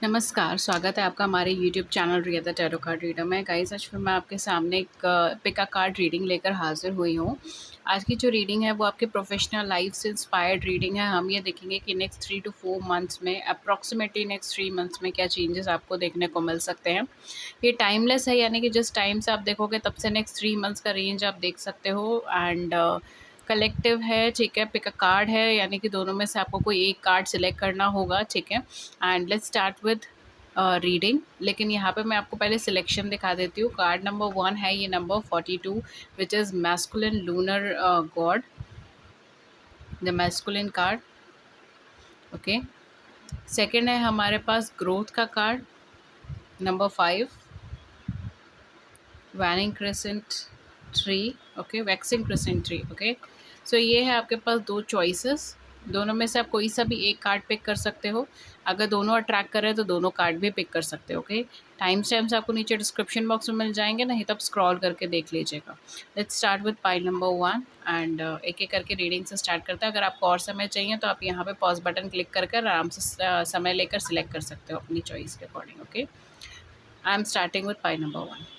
नमस्कार, स्वागत है आपका हमारे YouTube channel Riya the tarot card reader में। गाइस, आज फिर मैं आपके सामने एक पिक अ कार्ड रीडिंग लेकर हाज़िर हुई हूँ। आज की जो रीडिंग है वो आपके प्रोफेशनल लाइफ से इंस्पायर्ड रीडिंग है। हम ये देखेंगे कि नेक्स्ट 3 टू 4 मंथ्स में अप्रॉक्सिमेटली नेक्स्ट 3 मंथ्स में क्या चेंजेस आपको देखने को मिल सकते हैं। ये टाइमलेस है, यानी कि जिस टाइम से आप देखोगे तब से नेक्स्ट 3 मंथ्स का रेंज आप देख सकते हो। एंड कलेक्टिव है, ठीक है। पिक अ कार्ड है, यानी कि दोनों में से आपको कोई एक कार्ड सिलेक्ट करना होगा, ठीक है। And let's start with reading. लेकिन यहाँ पे मैं आपको पहले सिलेक्शन दिखा देती हूँ। कार्ड नंबर 1 है ये number 42, which is masculine lunar god, the masculine card. Okay, second है हमारे पास ग्रोथ का card number 5, waning crescent tree. Okay, waxing crescent tree. Okay, so ये है आपके पास दो चॉइसेस। दोनों में से आप कोई सा भी एक कार्ड पिक कर सकते हो। अगर दोनों अट्रैक्ट कर रहे हैं तो दोनों कार्ड भी पिक कर सकते हो। ओके, टाइम स्टैम्प्स आपको नीचे डिस्क्रिप्शन बॉक्स में मिल जाएंगे, नहीं तब स्क्रॉल करके देख लीजिएगा। Let's start with pile number 1 and एक एक करके रीडिंग से स्टार्ट करते हैं। अगर आपको और समय चाहिए तो आप यहाँ पे पॉज बटन क्लिक करके आराम से समय लेकर सिलेक्ट कर सकते हो अपनी चॉइस के according. Okay, I am starting with pile number 1।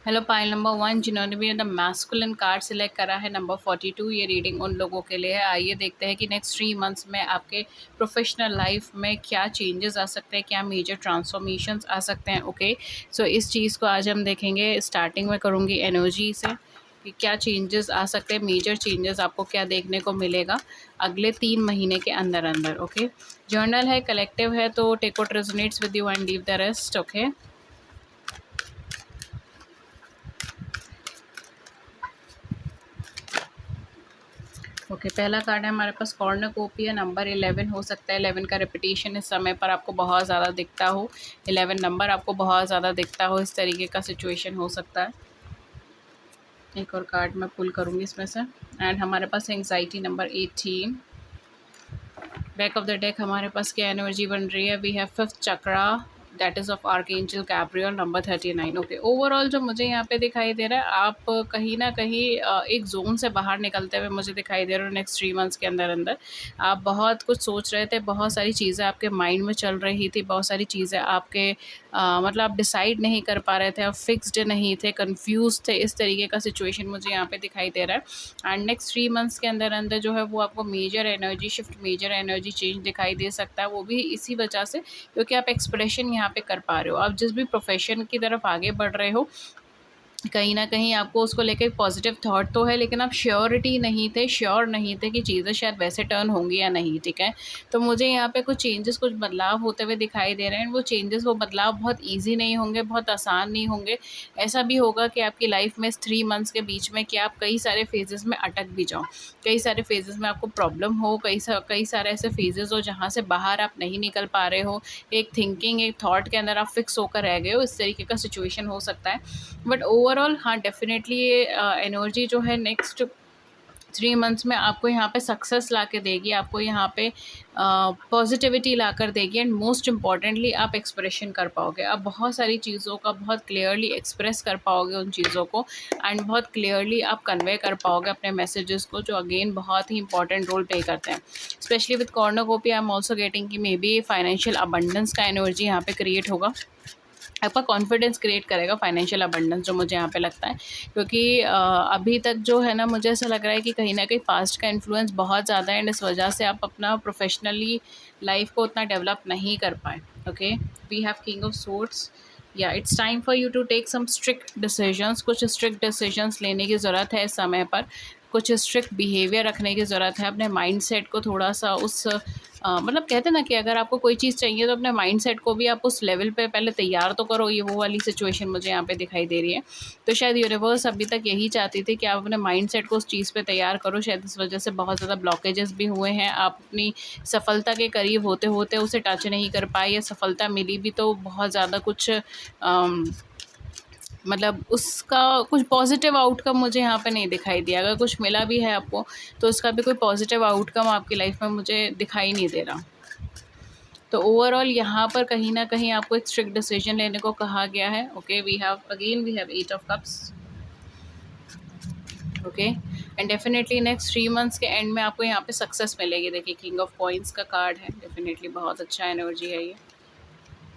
Hello pile number 1, जिन्होंने भी द मैस्कुलिन कार्ड सिलेक्ट करा है नंबर 42, ये रीडिंग उन लोगों के लिए है। आइए देखते हैं कि नेक्स्ट 3 मंथ्स में आपके प्रोफेशनल लाइफ में क्या चेंजेस आ सकते हैं, क्या मेजर ट्रांसफॉर्मेशंस आ सकते हैं। ओके, सो इस चीज़ को आज हम देखेंगे। स्टार्टिंग में करूँगी एनर्जी से कि क्या चेंजेस आ सकते हैं, मेजर चेंजेस आपको क्या देखने को मिलेगा अगले 3 महीने के अंदर अंदर। ओके, जर्नल है, कलेक्टिव है, तो take what resonates with you and leave the rest. Okay, okay, पहला कार्ड है हमारे पास कॉर्नुकोपिया नंबर 11। हो सकता है 11 का रिपीटिशन इस समय पर आपको बहुत ज़्यादा दिखता हो, 11 नंबर आपको बहुत ज़्यादा दिखता हो, इस तरीके का सिचुएशन हो सकता है। एक और कार्ड मैं पुल करूँगी इसमें से। एंड हमारे पास anxiety number 18। Back of the deck हमारे पास क्या एनर्जी बन रही है। We have 5th chakra, that is of archangel Gabriel number 39। Okay, overall जो मुझे यहाँ पे दिखाई दे रहा है, आप कहीं ना कहीं एक जोन से बाहर निकलते हुए मुझे दिखाई दे रहे हो नेक्स्ट 3 मंथ्स के अंदर अंदर। आप बहुत कुछ सोच रहे थे, बहुत सारी चीज़ें आपके माइंड में चल रही थी, बहुत सारी चीज़ें आपके मतलब आप डिसाइड नहीं कर पा रहे थे, आप फिक्स्ड नहीं थे, कंफ्यूज थे, इस तरीके का सिचुएशन मुझे यहाँ पे दिखाई दे रहा है। एंड नेक्स्ट 3 मंथ्स के अंदर अंदर जो है वो आपको major energy shift, major energy change दिखाई दे सकता है। वो भी इसी वजह से क्योंकि आप एक्सप्रेशन यहाँ पे कर पा रहे हो। आप जिस भी प्रोफेशन की तरफ आगे बढ़ रहे हो, कहीं न कहीं आपको उसको लेके एक पॉजिटिव थॉट तो है, लेकिन आप श्योर नहीं थे कि चीज़ें शायद वैसे टर्न होंगी या नहीं, ठीक है? तो मुझे यहाँ पे कुछ चेंजेस, कुछ बदलाव होते हुए दिखाई दे रहे हैं। वो चेंजेस, वो बदलाव बहुत ईज़ी नहीं होंगे, बहुत आसान नहीं होंगे। ऐसा भी होगा कि आपकी लाइफ़ में इस 3 मंथ्स के बीच में कि आप कई सारे फ़ेज़ेज़ में अटक भी जाओ। कई सारे फ़ेज़ेज़ में आपको प्रॉब्लम हो, कई सारे ऐसे फ़ेज़ेज़ हो जहाँ से बाहर आप नहीं निकल पा रहे हो। एक थिंकिंग, एक थॉट के अंदर आप फ़िक्स होकर रह गए हो, इस तरीके का सिचुएशन हो सकता है। बट ओवरऑल हाँ, डेफ़िनेटली ये एनर्जी जो है नेक्स्ट 3 मंथ्स में आपको यहाँ पे सक्सेस ला के देगी, आपको यहाँ पे पॉजिटिविटी ला कर देगी। एंड मोस्ट इम्पॉर्टेंटली आप एक्सप्रेशन कर पाओगे। आप बहुत सारी चीज़ों का बहुत क्लियरली एक्सप्रेस कर पाओगे उन चीज़ों को। एंड बहुत क्लियरली आप कन्वे कर पाओगे अपने मैसेजेस को, जो अगेन बहुत ही इंपॉर्टेंट रोल प्ले करते हैं। Specially with cornucopia I am also getting कि मे बी फाइनेंशियल अबंडेंस का एनर्जी यहाँ पे क्रिएट होगा। आपका कॉन्फिडेंस क्रिएट करेगा फाइनेंशियल अबंडेंस, जो मुझे यहाँ पे लगता है। क्योंकि अभी तक जो है ना, मुझे ऐसा लग रहा है कि कहीं ना कहीं पास्ट का इन्फ्लुएंस बहुत ज़्यादा है, एंड इस वजह से आप अपना प्रोफेशनली लाइफ को उतना डेवलप नहीं कर पाए। Okay, we have king of swords. या it's time for you to take some strict decisions. कुछ स्ट्रिक्ट डिसीजंस लेने की ज़रूरत है इस समय पर। कुछ स्ट्रिक्ट बिहेवियर रखने की ज़रूरत है। अपने माइंडसेट को थोड़ा सा उस मतलब कहते हैं ना कि अगर आपको कोई चीज़ चाहिए तो अपने माइंडसेट को भी आप उस लेवल पे पहले तैयार तो करो। ये वो वाली सिचुएशन मुझे यहाँ पे दिखाई दे रही है। तो शायद यूनिवर्स अभी तक यही चाहती थी कि आप अपने माइंडसेट को उस चीज़ पे तैयार करो। शायद इस वजह से बहुत ज़्यादा ब्लॉकेजेस भी हुए हैं। आप अपनी सफलता के करीब होते होते उसे टच नहीं कर पाए, या सफलता मिली भी तो बहुत ज़्यादा कुछ मतलब उसका कुछ पॉजिटिव आउटकम मुझे यहाँ पे नहीं दिखाई दिया। अगर कुछ मिला भी है आपको तो उसका भी कोई पॉजिटिव आउटकम आपकी लाइफ में मुझे दिखाई नहीं दे रहा। तो ओवरऑल यहाँ पर कहीं ना कहीं आपको एक स्ट्रिक्ट डिसीजन लेने को कहा गया है। Okay, we have 8 of cups. Okay, and definitely next 3 months के एंड में आपको यहाँ पे सक्सेस मिलेगी। देखिए, किंग ऑफ कॉइंस का कार्ड है, डेफिनेटली बहुत अच्छा एनर्जी है ये।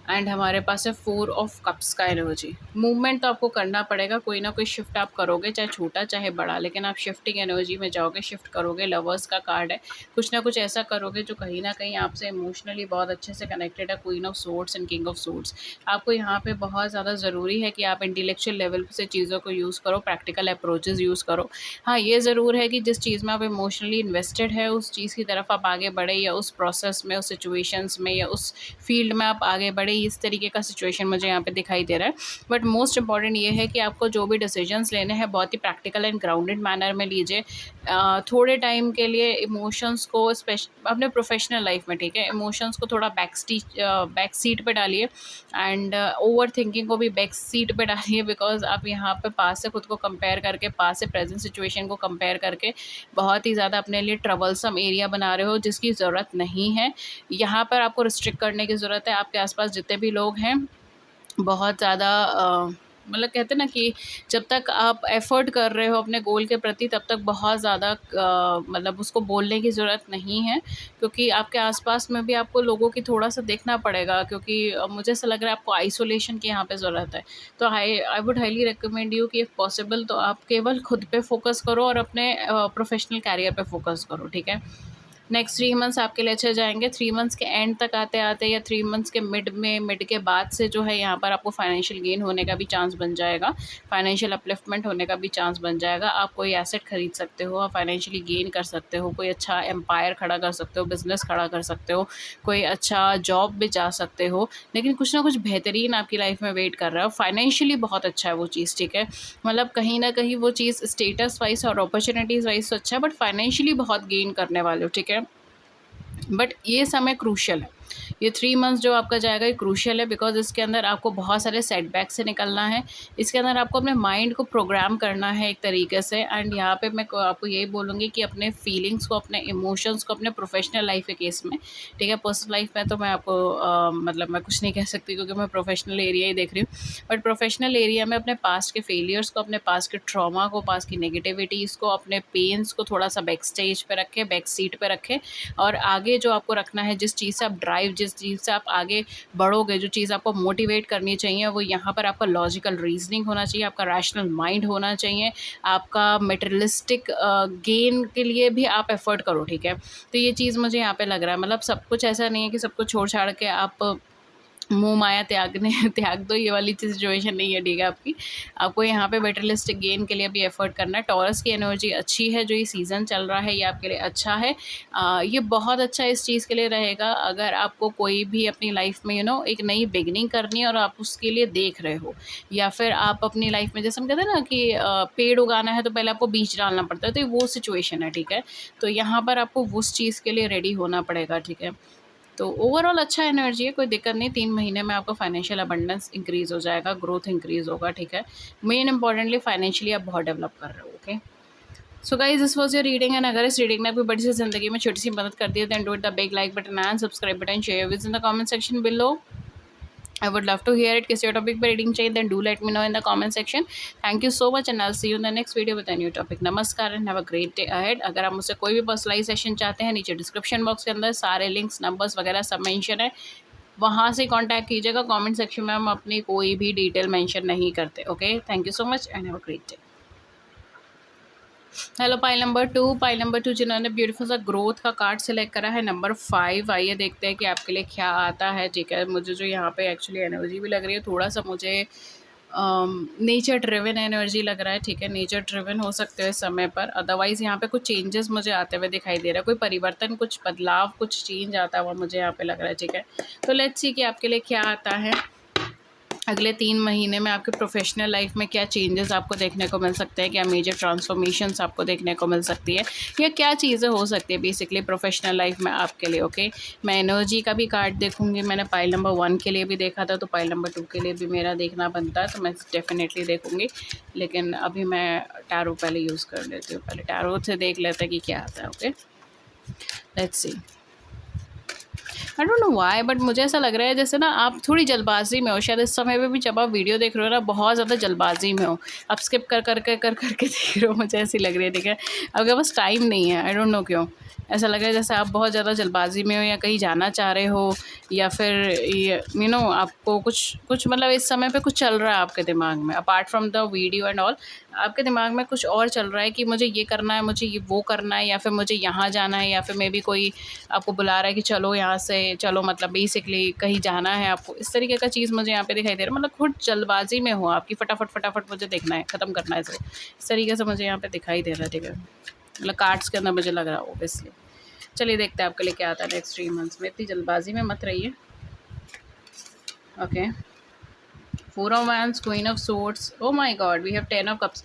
एंड हमारे पास है 4 ऑफ कप्स का एनर्जी। मूवमेंट तो आपको करना पड़ेगा, कोई ना कोई शिफ्ट आप करोगे, चाहे छोटा चाहे बड़ा, लेकिन आप शिफ्टिंग एनर्जी में जाओगे, शिफ्ट करोगे। लवर्स का कार्ड है, कुछ ना कुछ ऐसा करोगे जो कहीं ना कहीं आपसे इमोशनली बहुत अच्छे से कनेक्टेड है। Queen of swords and king of swords. आपको यहाँ पे बहुत ज़्यादा ज़रूरी है कि आप इंटेलेक्चुअल लेवल से चीज़ों को यूज़ करो, प्रैक्टिकल अप्रोचेज़ यूज़ करो। हाँ, ये ज़रूर है कि जिस चीज़ में आप इमोशनली इन्वेस्टेड है, उस चीज़ की तरफ आप आगे बढ़े, या उस प्रोसेस में, उस सिचुएशंस में, या उस फील्ड में आप आगे बढ़े। इस तरीके का सिचुएशन मुझे यहाँ पे दिखाई दे रहा है। बट मोस्ट इंपॉर्टेंट ये है कि आपको जो भी डिसीजंस लेने हैं बहुत ही प्रैक्टिकल एंड ग्राउंडेड मैनर में लीजिए। थोड़े टाइम के लिए इमोशंस को अपने प्रोफेशनल लाइफ में, ठीक है, इमोशंस को थोड़ा बैक सीट पे डालिए, एंड ओवर थिंकिंग को भी बैक सीट पे डालिए। बिकॉज आप यहाँ पे पास से खुद को कंपेयर करके, पास से प्रेजेंट सिचुएशन को कंपेयर करके बहुत ही ज़्यादा अपने लिए ट्रबलसम एरिया बना रहे हो, जिसकी ज़रूरत नहीं है। यहाँ पर आपको रिस्ट्रिक्ट करने की ज़रूरत है। आपके आसपास जितने भी लोग हैं बहुत ज़्यादा मतलब कहते हैं ना कि जब तक आप एफ़र्ट कर रहे हो अपने गोल के प्रति, तब तक बहुत ज़्यादा मतलब उसको बोलने की ज़रूरत नहीं है, क्योंकि आपके आसपास में भी आपको लोगों की थोड़ा-सा देखना पड़ेगा, क्योंकि मुझे ऐसा लग रहा है आपको आइसोलेशन की यहाँ पे ज़रूरत है। तो I would highly recommend you कि इफ़ पॉसिबल तो आप केवल खुद पे फ़ोकस करो और अपने प्रोफ़ेशनल करियर पे फ़ोकस करो, ठीक है? नेक्स्ट 3 मंथ्स आपके लिए अच्छे जाएँगे। 3 मंथ्स के एंड तक आते-आते या 3 मंथ्स के मिड के बाद से जो है यहाँ पर आपको फाइनेंशियल गेन होने का भी चांस बन जाएगा। फाइनेंशियल अपलिफ्टमेंट होने का भी चांस बन जाएगा। आप कोई एसेट खरीद सकते हो, आप फाइनेंशियली गेन कर सकते हो, कोई अच्छा एम्पायर खड़ा कर सकते हो, बिज़नेस खड़ा कर सकते हो, कोई अच्छा जॉब भी जा सकते हो। लेकिन कुछ ना कुछ बेहतरीन आपकी लाइफ़ में वेट कर रहा है, और फाइनेंशियली बहुत अच्छा है वो चीज़, ठीक है? मतलब कहीं न कहीं वो चीज़ स्टेटस वाइज़ और अपॉर्च्युनिटीज़ वाइज़ तो अच्छा है, बट फाइनेंशियली बहुत गेन करने वाले हो, ठीक है? बट ये समय क्रूशियल है। ये 3 मंथ्स जो आपका जाएगा ये क्रूशियल है, बिकॉज़ इसके अंदर आपको बहुत सारे सेटबैक से निकलना है। इसके अंदर आपको अपने माइंड को प्रोग्राम करना है एक तरीके से। एंड यहाँ पे मैं आपको यही बोलूँगी कि अपने फीलिंग्स को, अपने इमोशंस को, अपने प्रोफेशनल लाइफ के केस में, ठीक है, पर्सनल लाइफ में तो मैं आपको मतलब मैं कुछ नहीं कह सकती, क्योंकि मैं प्रोफेशनल एरिया ही देख रही हूँ। बट प्रोफेशनल एरिया में अपने पास्ट के फेलियर्स को, अपने पास्ट के ट्रॉमा को, पास्ट की नेगेटिविटीज़ को, अपने पेन्स को थोड़ा सा बैक स्टेज पे रखें, बैक सीट पे रखें, और आगे जो आपको रखना है, जिस चीज़ से आप ड्राइव, जिस चीज़ से आप आगे बढ़ोगे, जो चीज़ आपको मोटिवेट करनी चाहिए, वो यहाँ पर आपका लॉजिकल रीजनिंग होना चाहिए, आपका रैशनल माइंड होना चाहिए, आपका मटेरियलिस्टिक गेन के लिए भी आप एफर्ट करो, ठीक है? तो ये चीज़ मुझे यहाँ पे लग रहा है। मतलब सब कुछ ऐसा नहीं है कि सब कुछ छोड़ छाड़ के आप मोह माया त्यागने त्याग दो, ये वाली सिचुएशन नहीं है, ठीक है आपकी। आपको यहाँ पे मटेरियलिस्टिक गेन के लिए भी एफर्ट करना है। टॉरस की एनर्जी अच्छी है, जो ये सीज़न चल रहा है ये आपके लिए अच्छा है। ये बहुत अच्छा इस चीज़ के लिए रहेगा अगर आपको कोई भी अपनी लाइफ में एक नई बिगिनिंग करनी है और आप उसके लिए देख रहे हो, या फिर आप अपनी लाइफ में, जैसे हम कहते हैं ना कि पेड़ उगाना है तो पहले आपको बीज डालना पड़ता है, तो ये वो सिचुएशन है, ठीक है? तो यहाँ पर आपको उस चीज़ के लिए रेडी होना पड़ेगा, ठीक है? तो ओवरऑल अच्छा एनर्जी है, कोई दिक्कत नहीं। 3 महीने में आपका फाइनेंशियल अबंडेंस इंक्रीज़ हो जाएगा, ग्रोथ इंक्रीज़ होगा, ठीक है? मेन इंपॉर्टेंटली फाइनेंशियली आप बहुत डेवलप कर रहे हो, okay? So guys, this was your reading, and अगर इस रीडिंग ने आपकी बड़ी सी ज़िंदगी में छोटी सी मदद कर दी है, then do it the big like button and subscribe button, share with in the comment section below. I would love to hear it. किसी और टॉपिक पर रीडिंग चाहिए, then do let me know in the comment section. Thank you so much and I'll see you in the next video with a new topic. नमस्कार and have a great day ahead. अगर आप मुझसे कोई भी personalise session चाहते हैं, नीचे description box के अंदर सारे लिंक्स, नंबर्स वगैरह सब मेंशन है, वहाँ से कांटेक्ट कीजिएगा। कमेंट सेक्शन में हम अपनी कोई भी डिटेल मेंशन नहीं करते, okay? Thank you so much and have a great day. Hello pile number 2 जिन्होंने ब्यूटीफुल सा ग्रोथ का कार्ड सिलेक्ट करा है, नंबर 5। आइए देखते हैं कि आपके लिए क्या आता है, ठीक है? मुझे जो यहाँ पे एक्चुअली एनर्जी भी लग रही है, थोड़ा सा मुझे नेचर ड्रिवन एनर्जी लग रहा है, ठीक है? नेचर ड्रिवन हो सकते हो इस समय पर। अदरवाइज़ यहाँ पे कुछ चेंजेस मुझे आते हुए दिखाई दे रहा है, कोई परिवर्तन, कुछ बदलाव, कुछ चेंज आता हुआ मुझे यहाँ पे लग रहा है, ठीक है? तो लेट्स सी कि आपके लिए क्या आता है। अगले 3 महीने में आपके प्रोफेशनल लाइफ में क्या चेंजेस आपको देखने को मिल सकते हैं, क्या मेजर ट्रांसफॉर्मेशंस आपको देखने को मिल सकती है, या क्या चीज़ें हो सकती है बेसिकली प्रोफेशनल लाइफ में आपके लिए, ओके? मैं एनर्जी का भी कार्ड देखूंगी। मैंने पाइल नंबर 1 के लिए भी देखा था, तो पाइल नंबर 2 के लिए भी मेरा देखना बनता है, तो मैं डेफिनेटली देखूंगी। लेकिन अभी मैं टैरो पहले यूज़ कर लेती हूँ, पहले टैरो से देख लेते हैं कि क्या आता है, okay? Let's see. I don't know why, but मुझे ऐसा लग रहा है जैसे ना आप थोड़ी जल्दबाजी में हो शायद इस समय पे भी, जब आप वीडियो देख रहे हो ना बहुत ज़्यादा जल्दबाजी में हो, आप स्किप कर करके देख रहे हो, मुझे ऐसी लग रही है, ठीक है। आपके पास टाइम नहीं है, आई डोंट नो क्यों ऐसा लग रहा है जैसे आप बहुत ज़्यादा जल्दबाजी में हो या कहीं जाना चाह रहे हो, या फिर यू नो आपको कुछ कुछ मतलब इस समय पे कुछ चल रहा है आपके दिमाग में apart from the video and all. आपके दिमाग में कुछ और चल रहा है कि मुझे ये करना है, मुझे ये वो करना है, या फिर मुझे यहाँ जाना है, या फिर मे बी कोई आपको बुला रहा है कि चलो यहाँ से चलो, मतलब बेसिकली कहीं जाना है आपको, इस तरीके का चीज़ मुझे यहाँ पे दिखाई दे रहा है। मतलब खुद जल्दबाजी में हो आपकी, फटाफट फटाफट मुझे देखना है, ख़त्म करना है इस तरीके से मुझे यहाँ पे दिखाई दे रहा है, ठीक है। मतलब कार्ड्स के अंदर मुझे लग रहा है ओबियसली। चलिए देखते हैं आपके लिए क्या आता है नेक्स्ट 3 मंथ्स में। इतनी जल्दबाजी में मत रहिए। Okay, 4 of wands, queen of swords, oh my god, we have 10 of cups,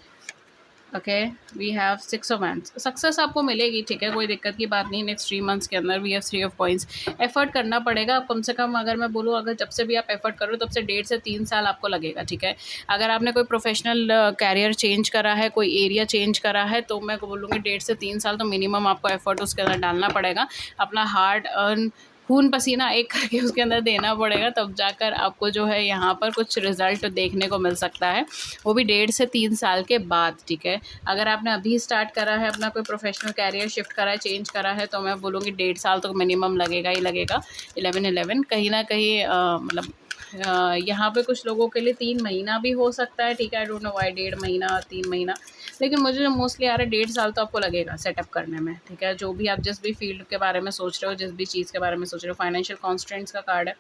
okay, we have 6 of hands. Success आपको मिलेगी, ठीक है, कोई दिक्कत की बात नहीं। नेक्स्ट 3 मंथ्स के अंदर we have 3 of coins. Effort करना पड़ेगा आप कम से कम, अगर मैं बोलूँ अगर जब से भी आप एफर्ट करो तब से 1.5 से 3 साल आपको लगेगा, ठीक है। अगर आपने कोई प्रोफेशनल कैरियर चेंज करा है, कोई एरिया चेंज करा है, तो मैं बोलूँगी 1.5 से 3 साल तो मिनिमम आपको एफर्ट उसके अंदर डालना पड़ेगा। अपना हार्ड अर्न खून पसीना एक करके उसके अंदर देना पड़ेगा, तब जाकर आपको जो है यहाँ पर कुछ रिज़ल्ट देखने को मिल सकता है, वो भी 1.5 से 3 साल के बाद, ठीक है। अगर आपने अभी स्टार्ट करा है अपना कोई प्रोफेशनल कैरियर शिफ्ट करा है, चेंज करा है, तो मैं बोलूँगी 1.5 साल तो मिनिमम लगेगा ही लगेगा। 11-11 कहीं ना कहीं मतलब यहाँ पे कुछ लोगों के लिए 3 महीना भी हो सकता है, ठीक है। आई डोंट नो व्हाई 1.5 महीना 3 महीना, लेकिन मुझे जो मोस्टली आ रहा है 1.5 साल तो आपको लगेगा सेटअप करने में, ठीक है। जो भी आप जिस भी फील्ड के बारे में सोच रहे हो, जिस भी चीज़ के बारे में सोच रहे हो, फाइनेंशियल कॉन्स्ट्रेंट्स का कार्ड है,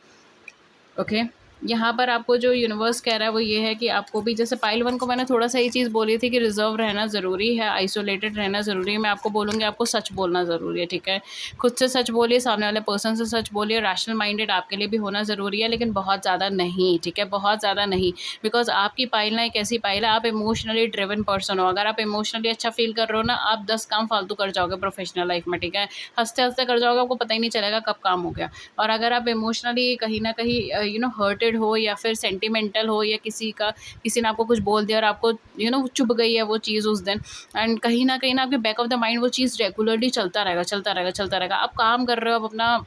ओके। यहाँ पर आपको जो यूनिवर्स कह रहा है वो ये है कि आपको भी, जैसे पाइल 1 को मैंने थोड़ा सा ये चीज़ बोली थी कि रिजर्व रहना ज़रूरी है, आइसोलेटेड रहना ज़रूरी है। मैं आपको बोलूँगी आपको सच बोलना ज़रूरी है, ठीक है। खुद से सच बोलिए, सामने वाले पर्सन से सच बोलिए। रैशनल माइंडेड आपके लिए भी होना ज़रूरी है, लेकिन बहुत ज़्यादा नहीं, ठीक है, बहुत ज़्यादा नहीं। बिकॉज आपकी पाइल ना एक ऐसी पाइल है, आप इमोशनली ड्रिवन पर्सन हो। अगर आप इमोशनली अच्छा फील कर रहे हो ना, आप 10 काम फालतू कर जाओगे प्रोफेशनल लाइफ में, ठीक है। हंसते हंसते कर जाओगे, आपको पता ही नहीं चलेगा कब काम हो गया। और अगर आप इमोशनली कहीं ना कहीं हर्टेड हो, या फिर सेंटिमेंटल हो, या किसी ने आपको कुछ बोल दिया और आपको चुभ गई है वो चीज़ उस दिन, एंड कहीं ना आपके बैक ऑफ द माइंड वो चीज़ रेगुलरली चलता रहेगा, चलता रहेगा, चलता रहेगा। आप काम कर रहे हो, आप अपना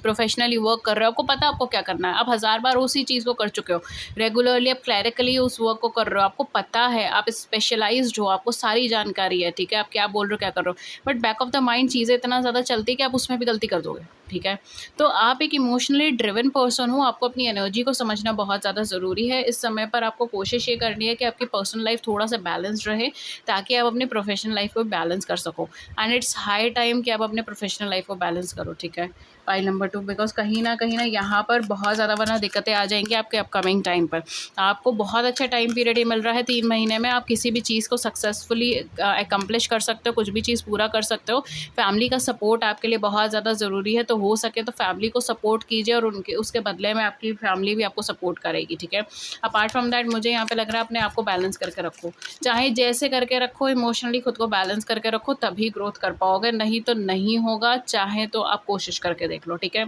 प्रोफेशनली वर्क कर रहे हो, आपको पता है आपको क्या करना है, आप 1000 बार उसी चीज़ को कर चुके हो, रेगुलरली आप क्लैरिकली उस वर्क को कर रहे हो, आपको पता है, आप स्पेशलाइज्ड हो, आपको सारी जानकारी है, ठीक है, आप क्या बोल रहे हो, क्या कर रहे हो। But back of the mind चीज़ें इतना ज़्यादा चलती है कि आप उसमें भी गलती कर दोगे, ठीक है। तो आप एक इमोशनली ड्रिवन पर्सन हो, आपको अपनी एनर्जी को समझना बहुत ज़्यादा ज़रूरी है। इस समय पर आपको कोशिश ये करनी है कि आपकी पर्सनल लाइफ थोड़ा सा बैलेंस्ड रहे, ताकि आप अपनी प्रोफेशनल लाइफ को बैलेंस कर सको। एंड इट्स हाई टाइम कि आप अपने प्रोफेशनल लाइफ को बैलेंस करो, ठीक है। पाइल नंबर 2, बिकॉज कहीं ना यहाँ पर बहुत ज़्यादा वरना दिक्कतें आ जाएंगी आपके अपकमिंग टाइम पर। आपको बहुत अच्छा टाइम पीरियड ये मिल रहा है, 3 महीने में आप किसी भी चीज़ को सक्सेसफुली एकम्प्लिश कर सकते हो, कुछ भी चीज़ पूरा कर सकते हो। फैमिली का सपोर्ट आपके लिए बहुत ज़्यादा ज़रूरी है, तो हो सके तो फैमिली को सपोर्ट कीजिए, और उनके उसके बदले में आपकी फैमिली भी आपको सपोर्ट करेगी, ठीक है। अपार्ट फ्रॉम दैट मुझे यहाँ पे लग रहा है अपने आप को बैलेंस करके रखो, चाहे जैसे करके रखो, इमोशनली खुद को बैलेंस करके रखो, तभी ग्रोथ कर पाओगे, नहीं तो नहीं होगा। चाहे तो आप कोशिश करके देख लो, ठीक है।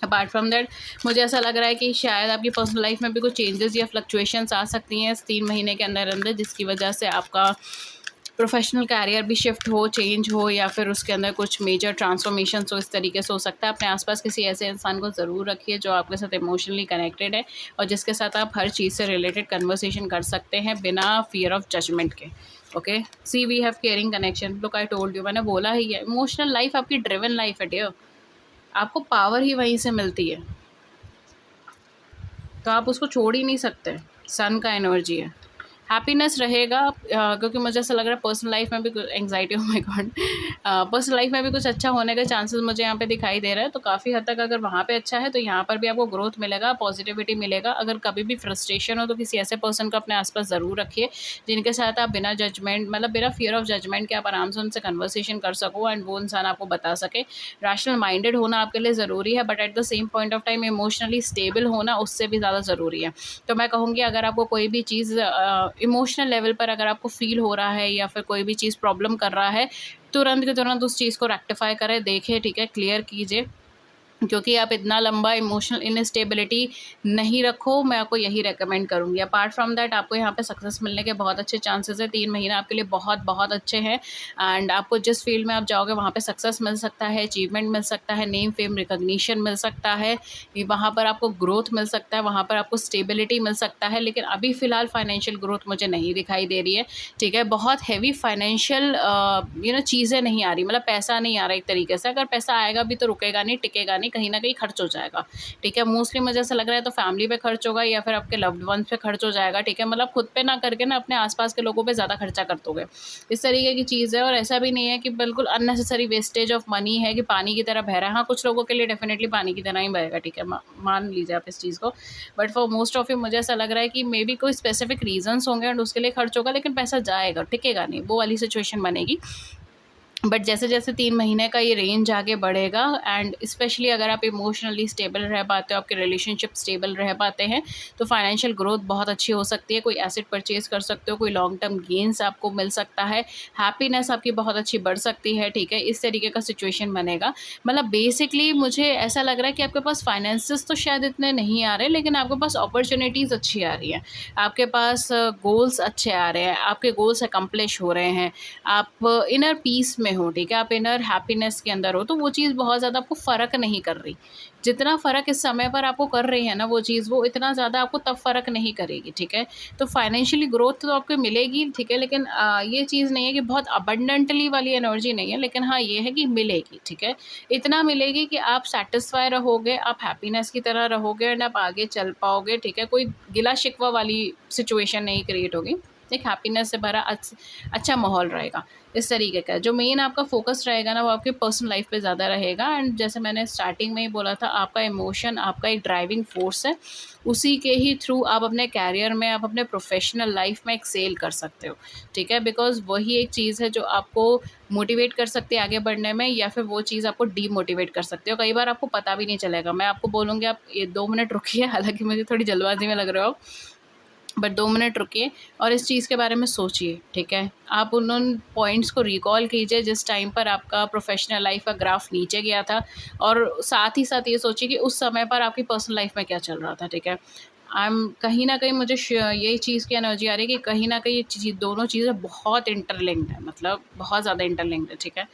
अपार्ट फ्रॉम दैट मुझे ऐसा लग रहा है कि शायद आपकी पर्सनल लाइफ में भी कुछ चेंजेस या फ्लक्चुएशंस आ सकती हैं इस 3 महीने के अंदर अंदर, जिसकी वजह से आपका प्रोफेशनल कैरियर भी शिफ्ट हो, चेंज हो, या फिर उसके अंदर कुछ मेजर ट्रांसफॉर्मेशन हो, इस तरीके से हो सकता है। अपने आसपास किसी ऐसे इंसान को ज़रूर रखिए जो आपके साथ इमोशनली कनेक्टेड है, और जिसके साथ आप हर चीज़ से रिलेटेड कन्वर्सेशन कर सकते हैं बिना फियर ऑफ जजमेंट के, okay. See we have caring connection, look I told you, मैंने बोला ही है, इमोशनल लाइफ आपकी ड्रिवन लाइफ है डियर, आपको पावर ही वहीं से मिलती है, तो आप उसको छोड़ ही नहीं सकते। सन का एनर्जी है, हैप्पीनेस रहेगा, क्योंकि मुझे ऐसा लग रहा है पर्सनल लाइफ में भी कुछ एंग्जाइटी, हो माय गॉड, पर्सनल लाइफ में भी कुछ अच्छा होने के चांसेस मुझे यहाँ पे दिखाई दे रहा है। तो काफ़ी हद तक अगर वहाँ पे अच्छा है, तो यहाँ पर भी आपको ग्रोथ मिलेगा, पॉजिटिविटी मिलेगा। अगर कभी भी फ्रस्ट्रेशन हो, तो किसी ऐसे पर्सन को अपने आसपास ज़रूर रखिए जिनके साथ आप बिना जजमेंट, मतलब बिना फियर ऑफ जजमेंट के आप आराम से उनसे कन्वर्सेशन कर सको, एंड वो इंसान आपको बता सके। रैशनल माइंडेड होना आपके लिए ज़रूरी है, but at the same point of time emotionally stable होना उससे भी ज़्यादा ज़रूरी है। तो मैं कहूँगी अगर आपको कोई भी चीज़ इमोशनल लेवल पर अगर आपको फ़ील हो रहा है, या फिर कोई भी चीज़ प्रॉब्लम कर रहा है, तुरंत के तुरंत उस चीज़ को रेक्टिफाई करें, देखें, ठीक है, क्लियर कीजिए, क्योंकि आप इतना लंबा इमोशनल इनस्टेबिलिटी नहीं रखो, मैं आपको यही रेकमेंड करूँगी। अपार्ट फ्रॉम दैट आपको यहाँ पे सक्सेस मिलने के बहुत अच्छे चांसेस है। 3 महीने आपके लिए बहुत बहुत अच्छे हैं एंड आपको जिस फील्ड में आप जाओगे वहाँ पे सक्सेस मिल सकता है, अचीवमेंट मिल सकता है, नेम फेम रिकॉग्निशन मिल सकता है, वहाँ पर आपको ग्रोथ मिल सकता है, वहाँ पर आपको स्टेबिलिटी मिल सकता है। लेकिन अभी फ़िलहाल फाइनेंशियल ग्रोथ मुझे नहीं दिखाई दे रही है, ठीक है। बहुत हैवी फाइनेंशियल चीज़ें नहीं आ रही, मतलब पैसा नहीं आ रहा एक तरीके से। अगर पैसा आएगा भी तो रुकेगा नहीं, टिकेगा नहीं, कहीं न कहीं खर्च हो जाएगा, ठीक है। मोस्टली मुझे ऐसा लग रहा है तो फैमिली पे खर्च होगा या फिर आपके लव्ड वंस पे खर्च हो जाएगा, ठीक है। मतलब खुद पे ना करके ना अपने आस-पास के लोगों पे ज़्यादा खर्चा कर दोगे, इस तरीके की चीज़ है। और ऐसा भी नहीं है कि बिल्कुल अननेसेसरी वेस्टेज ऑफ मनी है कि पानी की तरह बह रहा है। हाँ, कुछ लोगों के लिए डेफ़िनेटली पानी की तरह ही बहेगा, ठीक है, मान लीजिए आप इस चीज़ को। But for most of you मुझे ऐसा लग रहा है कि मे बी कोई स्पेसिफिक रीज़न्स होंगे एंड उसके लिए खर्च होगा, लेकिन पैसा जाएगा, टिकेगा नहीं, वो वाली सिचुएशन बनेगी। बट जैसे-जैसे 3 महीने का ये रेंज आगे बढ़ेगा एंड स्पेशली अगर आप इमोशनली स्टेबल रह पाते हो, आपके रिलेशनशिप स्टेबल रह पाते हैं, तो फाइनेंशियल ग्रोथ बहुत अच्छी हो सकती है। कोई एसेट परचेज़ कर सकते हो, कोई लॉन्ग टर्म गेन्स आपको मिल सकता है, हैप्पीनेस आपकी बहुत अच्छी बढ़ सकती है, ठीक है? इस तरीके का सिचुएशन बनेगा। मतलब बेसिकली मुझे ऐसा लग रहा है कि आपके पास फाइनेंसेस तो शायद इतने नहीं आ रहे, लेकिन आपके पास अपॉर्च्युनिटीज़ अच्छी आ रही हैं। आपके पास गोल्स अच्छे आ रहे हैं, आपके गोल्स अकम्प्लिश हो रहे हैं, आप इनर पीस में हो, ठीक है, आप इनर हैप्पीनेस के अंदर हो, तो वो चीज़ बहुत ज़्यादा आपको फ़र्क नहीं कर रही। जितना फ़र्क इस समय पर आपको कर रही है ना वो चीज़, वो इतना ज़्यादा आपको तब फ़र्क नहीं करेगी, ठीक है। तो फाइनेंशियली ग्रोथ तो आपको मिलेगी, ठीक है, लेकिन ये चीज़ नहीं है कि बहुत अबंडेंटली वाली एनर्जी नहीं है, लेकिन हाँ, ये है कि मिलेगी, ठीक है। इतना मिलेगी कि आप सैटिस्फाई रहोगे, आप हैप्पीनेस की तरह रहोगे एंड आप आगे चल पाओगे, ठीक है। कोई गिला-शिकवा वाली सिचुएशन नहीं क्रिएट होगी। एक हैप्पीनेस से भरा अच्छा माहौल रहेगा, इस तरीके का। जो मेन आपका फ़ोकस रहेगा ना वो आपकी पर्सनल लाइफ़ पे ज़्यादा रहेगा एंड जैसे मैंने स्टार्टिंग में ही बोला था, आपका इमोशन आपका एक ड्राइविंग फ़ोर्स है। उसी के ही थ्रू आप अपने करियर में, आप अपने प्रोफ़ेशनल लाइफ़ में एक्सेल कर सकते हो, ठीक है? बिकॉज़ वही एक चीज़ है जो आपको मोटिवेट कर सकती है आगे बढ़ने में या फिर वो चीज़ आपको डीमोटिवेट कर सकती है। कई बार आपको पता भी नहीं चलेगा। मैं आपको बोलूँगी आप ये 2 मिनट रुकिए, हालाँकि मुझे थोड़ी जल्दबाज़ी में लग रहे हो आप। बट 2 मिनट रुकिए और इस चीज़ के बारे में सोचिए, ठीक है? आप उन पॉइंट्स को रिकॉल कीजिए जिस टाइम पर आपका प्रोफ़ेशनल लाइफ़ का ग्राफ नीचे गया था और साथ ही साथ ये सोचिए कि उस समय पर आपकी पर्सनल लाइफ़ में क्या चल रहा था, ठीक है? कहीं न कहीं मुझे यही चीज़ की एनर्जी आ रही है कि कहीं न कहीं ये दोनों चीज़ें बहुत इंटरलिंक्ड हैं, मतलब बहुत ज़्यादा इंटरलिंक्ड है, ठीक है?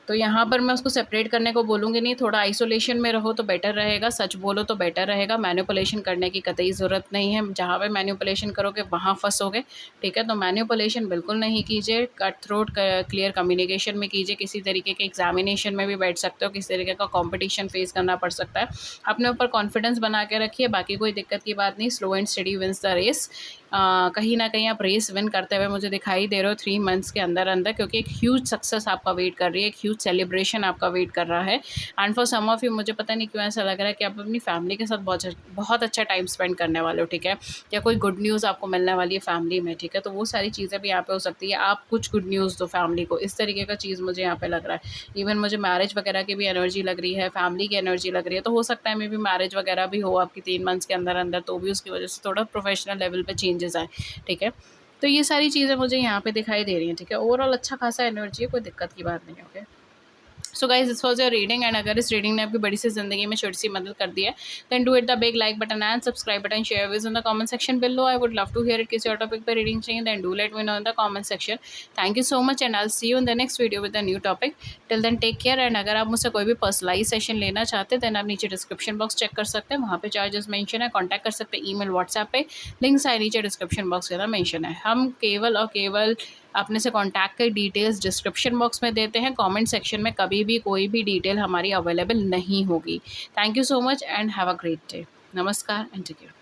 तो यहाँ पर मैं उसको सेपरेट करने को बोलूँगी नहीं, थोड़ा आइसोलेशन में रहो तो बेटर रहेगा, सच बोलो तो बेटर रहेगा, मैनिपुलेशन करने की कतई ज़रूरत नहीं है, जहाँ पे मैनिपुलेशन करोगे वहाँ फँसोगे, ठीक है? तो मैनिपुलेशन बिल्कुल नहीं कीजिए, कट थ्रोट क्लियर कम्युनिकेशन में कीजिए, किसी तरीके के एग्ज़ामिनेशन में भी बैठ सकते हो, किसी तरीके का कॉम्पिटिशन फ़ेस करना पड़ सकता है। अपने ऊपर कॉन्फिडेंस बना के रखिए, बाकी कोई दिक्कत की बात नहीं, slow and steady wins the race. कहीं न कहीं आप रेस विन करते हुए मुझे दिखाई दे रहे हो 3 मंथ्स के अंदर-अंदर क्योंकि एक ह्यूज सक्सेस आपका वेट कर रही है, एक ह्यूज सेलिब्रेशन आपका वेट कर रहा है and for some of you मुझे पता नहीं क्यों ऐसा लग रहा है कि आप अपनी फैमिली के साथ बहुत अच्छा टाइम स्पेंड करने वाले हो, ठीक है? या कोई गुड न्यूज़ आपको मिलने वाली है फैमिली में, ठीक है? तो वो सारी चीज़ें भी यहाँ पे हो सकती है। आप कुछ गुड न्यूज़ दो फैमिली को, इस तरीके का चीज़ मुझे यहाँ पे लग रहा है। इवन मुझे मैरिज वगैरह की भी एनर्जी लग रही है, फैमिली की एनर्जी लग रही है, तो हो सकता है मे बी मैरिज वगैरह भी हो आपकी 3 मंथ्स के अंदर-अंदर, तो भी उसकी वजह से थोड़ा प्रोफेशनल लेवल पे चेंजेस आएँ, ठीक है? तो ये सारी चीज़ें मुझे यहाँ पे दिखाई दे रही हैं, ठीक है? ओवरऑल अच्छा खासा एनर्जी है, कोई दिक्कत की बात नहीं है, okay? So guys this was your reading and अगर इस रीडिंग ने आपकी बड़ी सी ज़िंदगी में छोटी-सी मदद कर दी है, then do hit the big like button and subscribe button, share views in the comment section below. I would love to hear it, किसी और टॉपिक पे रीडिंग चाहिए then do let me know in the comment section. Thank you so much and I will see you in the next video with a new topic. Till then take care and अगर आप मुझसे कोई भी personalise session लेना चाहते हैं then आप नीचे डिस्क्रिप्शन बॉक्स चेक कर सकते हैं, वहाँ पे चार्जेस मेंशन है, कॉन्टैक्ट कर सकते हैं ईमेल, व्हाट्सएप पे, लिंक्स सारे नीचे डिस्क्रिप्शन बॉक्स के अंदर मेंशन है। हम केवल और केवल अपने से कॉन्टैक्ट की डिटेल्स डिस्क्रिप्शन बॉक्स में देते हैं, कमेंट सेक्शन में कभी भी कोई भी डिटेल हमारी अवेलेबल नहीं होगी। Thank you so much and have a great day. नमस्कार एंड टेक केयर।